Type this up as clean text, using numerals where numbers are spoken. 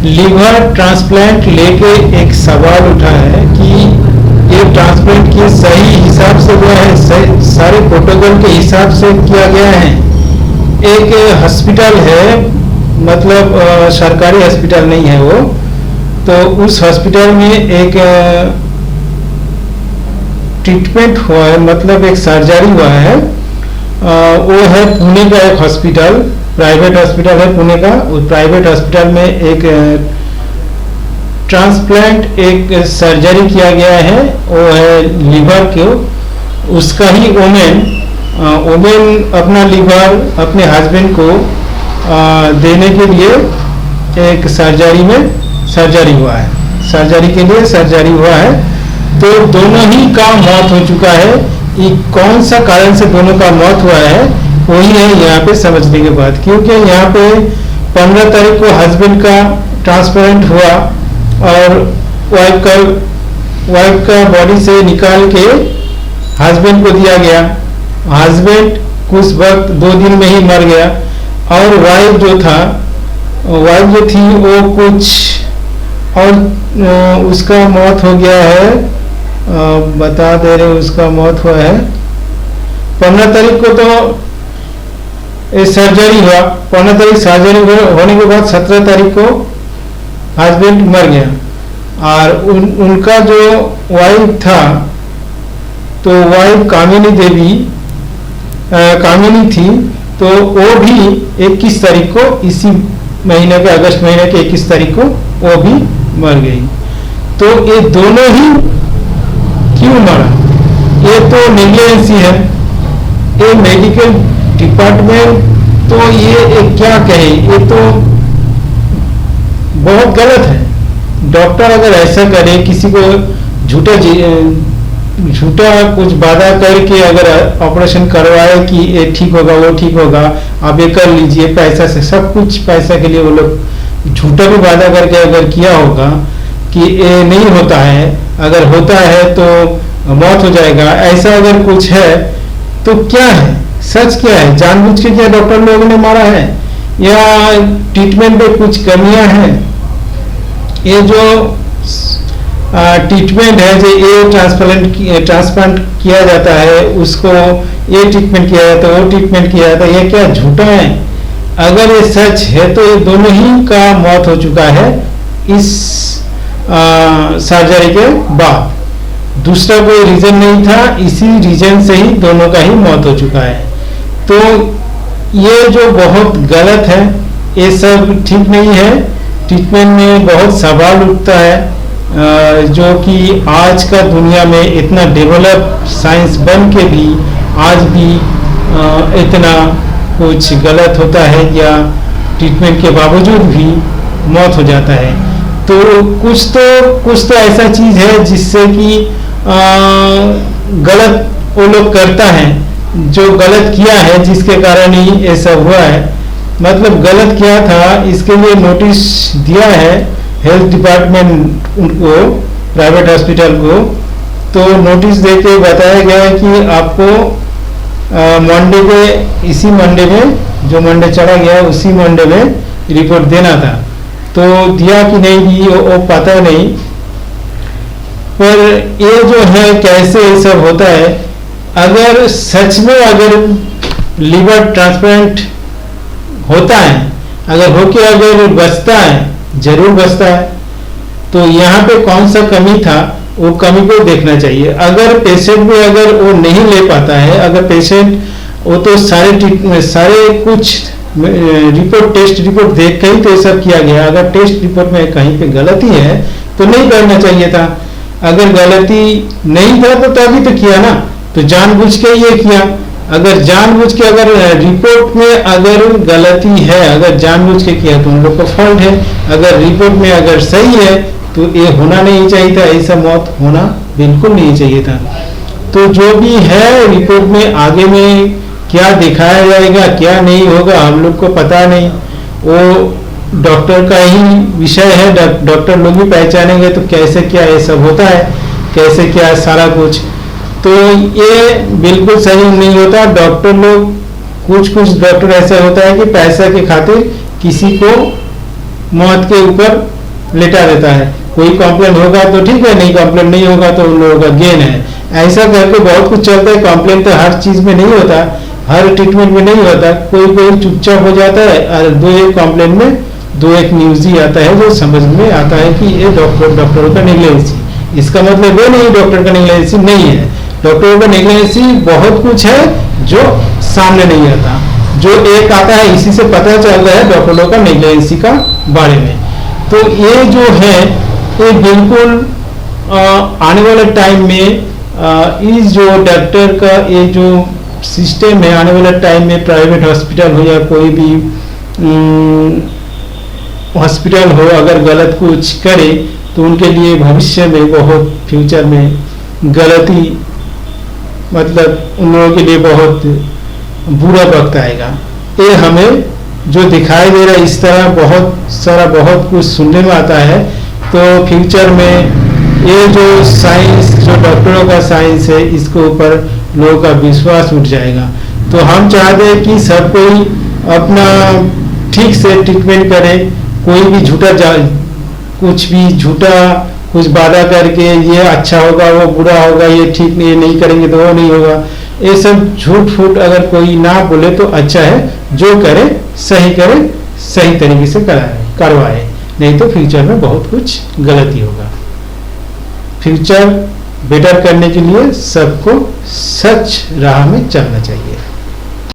Liver transplant लेके एक सवाल उठा है कि ये ट्रांसप्लांट की सही हिसाब से हुआ है, सारे प्रोटोकॉल के हिसाब से किया गया है। एक हॉस्पिटल है, मतलब सरकारी हॉस्पिटल नहीं है वो, तो उस हॉस्पिटल में एक ट्रीटमेंट हुआ है, मतलब एक सर्जरी हुआ है। वो है पुणे का एक हॉस्पिटल, प्राइवेट हॉस्पिटल है पुणे का। उस प्राइवेट हॉस्पिटल में एक ट्रांसप्लांट, एक सर्जरी किया गया है, वो है लीवर के। उसका ही ओमेन अपना लीवर अपने हस्बैंड को देने के लिए एक सर्जरी हुआ है, सर्जरी के लिए सर्जरी हुआ है। तो दोनों ही का मौत हो चुका है। ये कौन सा कारण से दोनों का मौत हुआ है वही है यहाँ पे समझने के बाद, क्योंकि यहाँ पे 15 तारीख को हस्बैंड का ट्रांसप्लांट हुआ और वाइफ का बॉडी से निकाल के हस्बैंड को दिया गया। हस्बैंड कुछ वक्त 2 दिन में ही मर गया और वाइफ जो थी वो कुछ और उसका मौत हो गया है। बता दे रहे, उसका मौत हुआ है 15 तारीख को। तो सर्जरी हुआ, 15 तारीख सर्जरी होने के बाद 17 तारीख को हस्बैंड मर गया। और उनका जो वाइफ था, तो वाइफ कामिनी थी, तो वो भी 21 तारीख को, इसी महीने के अगस्त महीने के 21 तारीख को वो भी मर गई। तो ये दोनों ही क्यों मरा? ये तो नेग्लिजेंसी है, ये मेडिकल डिपार्टमेंट, तो ये क्या कहे, ये तो बहुत गलत है। डॉक्टर अगर ऐसा करे, किसी को झूठा कुछ वादा करके अगर ऑपरेशन करवाए कि ये ठीक होगा वो ठीक होगा, आप ये कर लीजिए, पैसा से, सब कुछ पैसा के लिए वो लोग झूठा भी वादा करके अगर किया होगा कि ये नहीं होता है, अगर होता है तो मौत हो जाएगा, ऐसा अगर कुछ है तो क्या है, सच क्या है? जानबूझ के क्या डॉक्टर लोगों ने मारा है या ट्रीटमेंट में कुछ कमियां हैं? ये जो ट्रीटमेंट है, जो ये ट्रांसप्लांट किया जाता है, उसको ये ट्रीटमेंट किया जाता है, वो ट्रीटमेंट किया जाता है, ये क्या झूठा है? अगर ये सच है तो ये दोनों ही का मौत हो चुका है इस सर्जरी के बाद। दूसरा कोई रीजन नहीं था, इसी रीजन से ही दोनों का ही मौत हो चुका है। तो ये जो बहुत गलत है, ये सब ठीक नहीं है। ट्रीटमेंट में बहुत सवाल उठता है, जो कि आज का दुनिया में इतना डेवलप साइंस बन के भी आज भी इतना कुछ गलत होता है, या ट्रीटमेंट के बावजूद भी मौत हो जाता है। तो कुछ तो ऐसा चीज है जिससे कि गलत वो लोग करता है, जो गलत किया है, जिसके कारण ही ये सब हुआ है। मतलब गलत क्या था, इसके लिए नोटिस दिया है हेल्थ डिपार्टमेंट उनको, प्राइवेट हॉस्पिटल को। तो नोटिस देके बताया गया है कि आपको मंडे पे, इसी मंडे में, जो मंडे चला गया उसी मंडे में रिपोर्ट देना था। तो दिया कि नहीं दी वो पता नहीं, पर ये जो है कैसे ये सब होता है। अगर सच में अगर लीवर ट्रांसप्लांट होता है, अगर होके अगर बचता है, जरूर बचता है, तो यहाँ पे कौन सा कमी था, वो कमी को देखना चाहिए। अगर पेशेंट में अगर वो नहीं ले पाता है, अगर पेशेंट वो तो सारे कुछ रिपोर्ट, टेस्ट रिपोर्ट देख के ही तो ये सब किया गया। अगर टेस्ट रिपोर्ट में कहीं पे गलती है तो नहीं करना चाहिए था। अगर गलती नहीं था तो तभी तो किया ना, तो जानबूझ के ये किया। अगर जानबूझ के अगर रिपोर्ट में अगर गलती है, अगर जानबूझ के किया तो उन लोग को फॉल्ट है। अगर रिपोर्ट में अगर सही है तो ये होना नहीं चाहिए था, ऐसा मौत होना बिल्कुल नहीं चाहिए था। तो जो भी है रिपोर्ट में आगे में क्या दिखाया जाएगा, क्या नहीं होगा, हम लोग को पता नहीं, वो डॉक्टर का ही विषय है। डॉक्टर लोग भी पहचानेंगे तो कैसे क्या ये सब होता है, कैसे क्या सारा कुछ। तो ये बिल्कुल सही नहीं होता। डॉक्टर लोग, कुछ डॉक्टर ऐसा होता है कि पैसा के खातिर किसी को मौत के ऊपर लेटा देता है। कोई कॉम्प्लेन होगा तो ठीक है, नहीं कॉम्प्लेन नहीं होगा तो उन लोगों का गेन है। ऐसा करके बहुत कुछ चलता है। कॉम्प्लेन तो हर चीज में नहीं होता, हर ट्रीटमेंट में नहीं होता। कोई कोई चुपचाप हो जाता है और दो एक कॉम्प्लेन में दो एक न्यूज ही आता है जो समझ में आता है कि ये डॉक्टरों का नेग्लिजेंसी। इसका मतलब ये नहीं डॉक्टर का नेग्लिजेंसी नहीं है। डॉक्टरों का नेग्लिजेंसी बहुत कुछ है जो सामने नहीं आता, जो एक आता है इसी से पता चल रहा है डॉक्टरों का नेग्लिजेंसी का बारे में। तो ये जो है ये बिल्कुल आने वाले टाइम में इस जो डॉक्टर का ये जो सिस्टम है, आने वाले टाइम में प्राइवेट हॉस्पिटल हो या कोई भी हॉस्पिटल हो, अगर गलत कुछ करे तो उनके लिए भविष्य में बहुत फ्यूचर में गलती, मतलब उन लोगों के लिए बहुत बुरा वक्त आएगा। ये हमें जो दिखाई दे रहा है इस तरह बहुत कुछ सुनने में आता है। तो फ्यूचर में ये जो साइंस, जो डॉक्टरों का साइंस है, इसके ऊपर लोगों का विश्वास उठ जाएगा। तो हम चाहते हैं कि सब कोई अपना ठीक से ट्रीटमेंट करे। कोई भी झूठा कुछ वादा करके ये अच्छा होगा वो बुरा होगा, ये ठीक नहीं, ये नहीं करेंगे तो वो नहीं होगा, ये सब झूठ फूट अगर कोई ना बोले तो अच्छा है। जो करे सही तरीके से करवाए, नहीं तो फ्यूचर में बहुत कुछ गलती होगा। फ्यूचर बेटर करने के लिए सबको सच राह में चलना चाहिए।